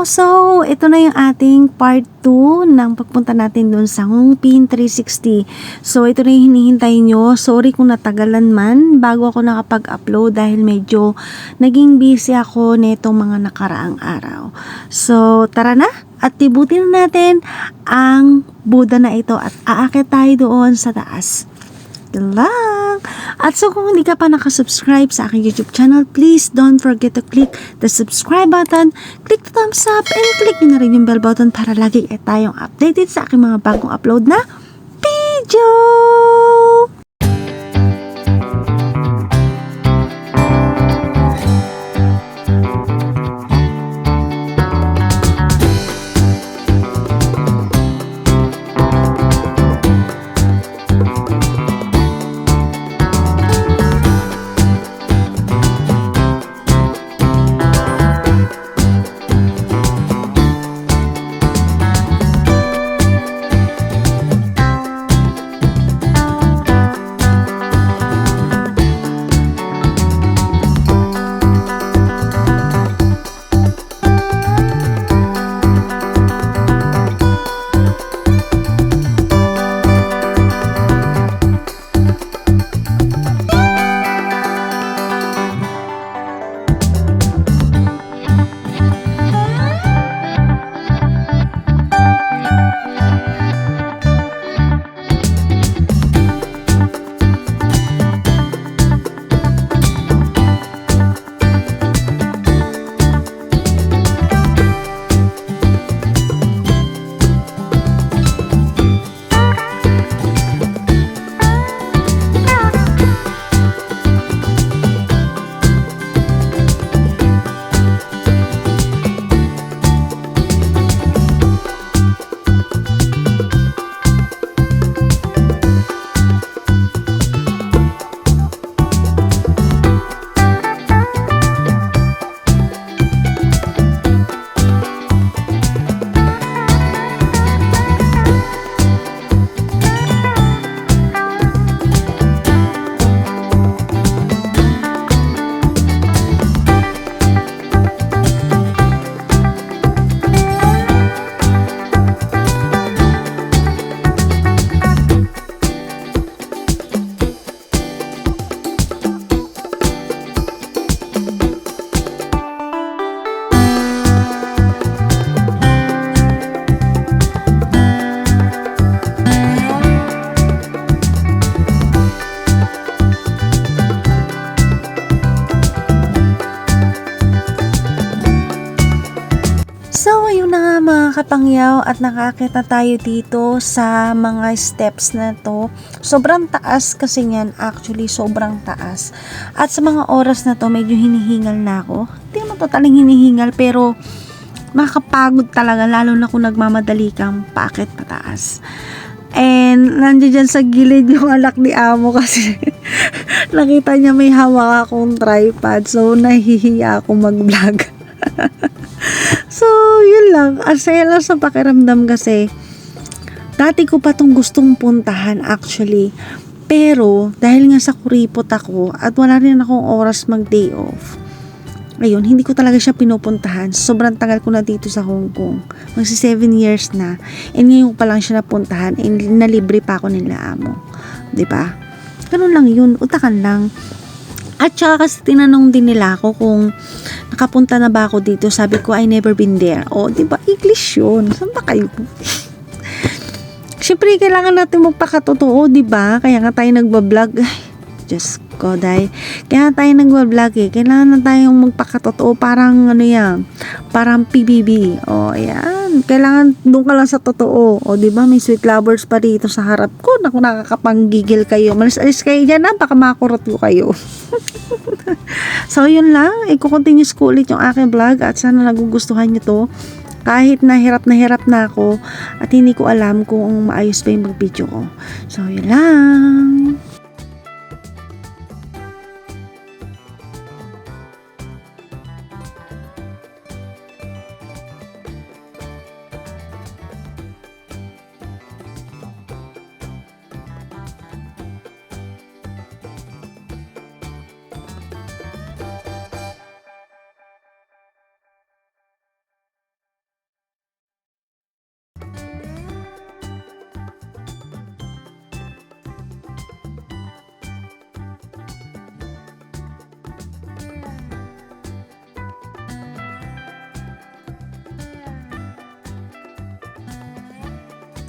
So, ito na yung ating part 2 ng pagpunta natin dun sa Hongpin 360. So, ito na yung hinihintay nyo. Sorry kung natagalan man bago ako nakapag-upload dahil medyo naging busy ako netong mga nakaraang araw. So, tara na at tibutin na natin ang Buddha na ito at aakyat tayo doon sa taas. Lang. At so kung hindi ka pa nakasubscribe sa aking YouTube channel, please don't forget to click the subscribe button, click the thumbs up, and click nyo na rin yung bell button para lagi tayong updated sa aking mga bagong upload na video. So, ayun na nga mga kapangyaw at nakakita tayo dito sa mga steps na to. Sobrang taas kasi yan, actually sobrang taas. At sa mga oras na to, medyo hinihingal na ako. Hindi naman totaling hinihingal pero makakapagod talaga lalo na kung nagmamadali kang paakit pataas. And nandiyan dyan sa gilid yung anak ni Amo kasi nakita niya may hawak akong tripod. So, nahihiya akong mag-vlog. So, yun lang. Asaya lang sa pakiramdam kasi dati ko pa tong gustong puntahan actually. Pero, dahil nga sa kuripot ako at wala rin akong oras mag-day off, ayun, hindi ko talaga siya pinupuntahan. Sobrang tagal ko na dito sa Hong Kong. Magsi 7 years na. And ngayon pa lang siya napuntahan. And nalibre pa ako nila Amo. 'Di ba? Ganun lang yun. Utakan lang. At saka kasi tinanong din nila ako kung nakapunta na ba ako dito. Sabi ko, I never been there. O, diba? English yun. Saan ba kayo? Siyempre, kailangan natin magpakatotoo, diba? Kaya nga tayo nagbablog. Ay, Diyos ko, dahil. Kaya tayo nagbablog eh. Kailangan na tayong magpakatotoo. Parang, ano yan, parang PBB. O, ayan. Kailangan doon ka lang sa totoo. O, diba? May sweet lovers pa dito sa harap ko. Naku, nakakapanggigil kayo. Malis-alis kayo dyan na. Baka makurot ko kayo. So, yun lang. Iko-continue ko ulit yung aking vlog at sana nagugustuhan nyo to. Kahit na hirap na ako at hindi ko alam kung maayos ba yung mag-video ko. So, yun lang.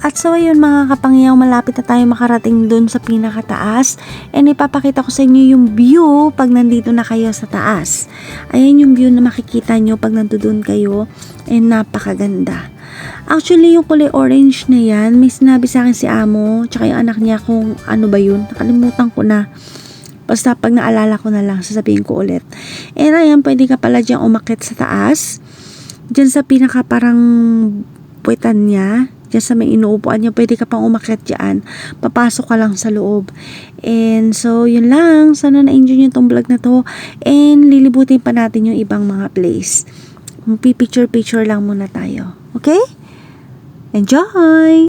At so ayun mga kapangyaw, malapit na tayo makarating dun sa pinakataas. And ipapakita ko sa inyo yung view pag nandito na kayo sa taas. Ayan yung view na makikita nyo pag nandun kayo. And napakaganda. Actually, yung kulay orange na yan, may sinabi sa akin si Amo, tsaka yung anak niya kung ano ba yun. Nakalimutan ko na. Basta pag naalala ko na lang, sasabihin ko ulit. And ayan, pwede ka pala dyan umakit sa taas. Dyan sa pinaka parang puwetan niya. Diyan sa may inuupuan niya, pwede ka pang umakyat dyan. Papasok ka lang sa loob. And so, yun lang. Sana na-enjoy nyo itong vlog na to. And lilibutin pa natin yung ibang mga place. Picture-picture lang muna tayo. Okay? Enjoy!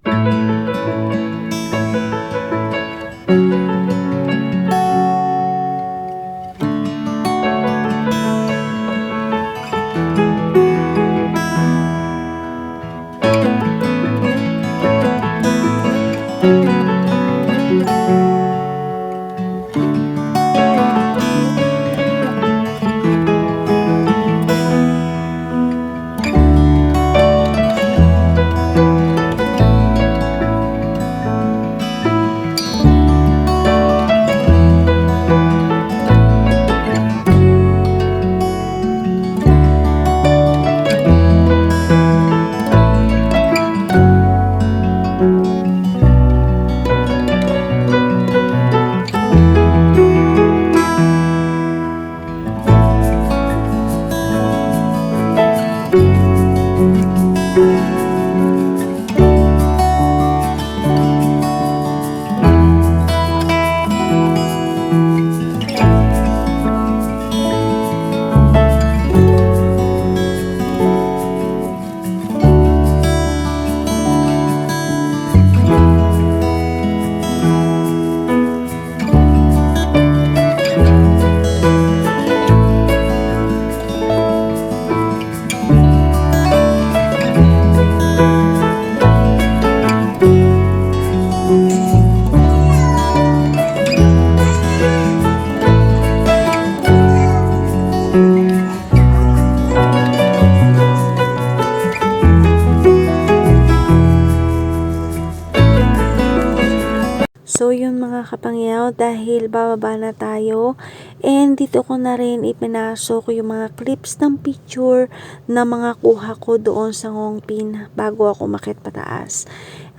So yun mga kapangyaw, dahil bababa na tayo, and dito ko na rin ipinasok yung mga clips ng picture na mga kuha ko doon sa Ngongpin bago ako umakyat pataas.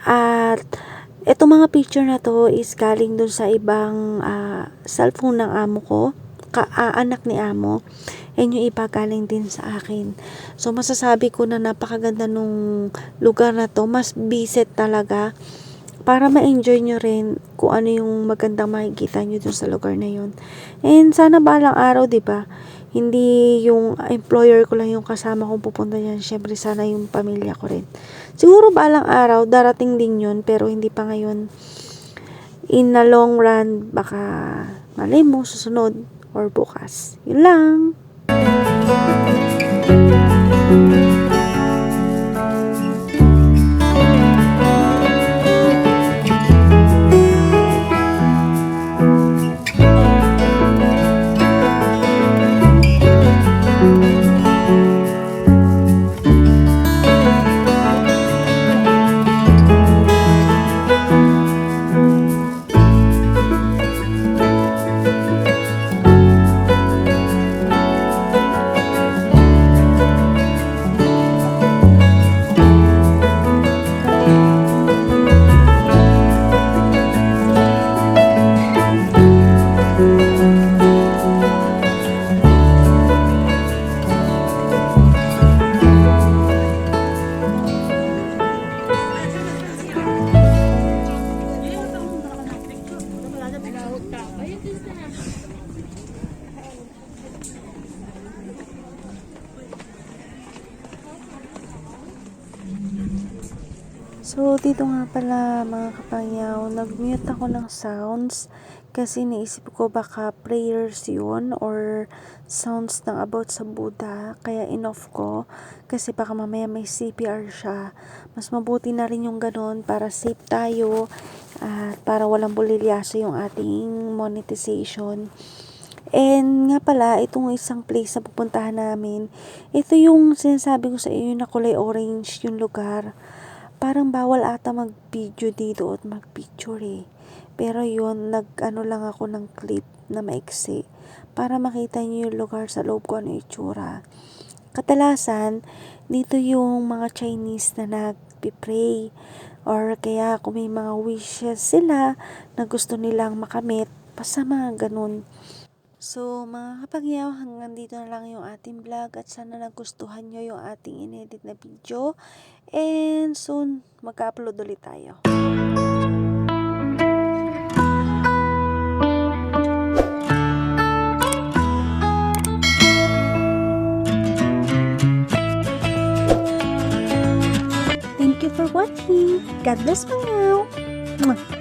At itong mga picture na to is galing doon sa ibang cellphone ng amo ko, anak ni amo, and yung iba galing din sa akin. So masasabi ko na napakaganda nung lugar na to, mas visit talaga para ma-enjoy nyo rin kung ano yung magandang makikita nyo dun sa lugar na yun. And sana balang araw, diba, hindi yung employer ko lang yung kasama kong pupunta dyan. Syempre, sana yung pamilya ko rin. Siguro balang araw, darating din yun, pero hindi pa ngayon. In the long run, baka malay mo, susunod, or bukas. Yun lang. So, dito nga pala mga kapangyaw, nag-mute ako ng sounds kasi naisip ko baka prayers yun or sounds ng about sa Buddha. Kaya in-off ko kasi baka mamaya may CPR siya. Mas mabuti na rin yung ganun para safe tayo at para walang bulilyaso yung ating monetization. And nga pala, itong isang place na pupuntahan namin, ito yung sinasabi ko sa iyo na kulay orange yung lugar. parang bawal ata mag-video dito at mag-picture eh. Pero yun, nag-ano lang ako ng clip na maiksi para makita niyo yung lugar sa loob ko ano itsura. Kadalasan, dito yung mga Chinese na nagpipray or kaya kung may mga wishes sila na gusto nilang makamit, basta mga ganun. So, mga kapangyaw, hanggang dito na lang yung ating vlog at sana nagustuhan nyo yung ating inedit na video. And soon, mag-upload ulit tayo. Thank you for watching. God bless, Pangyaw. Mwah.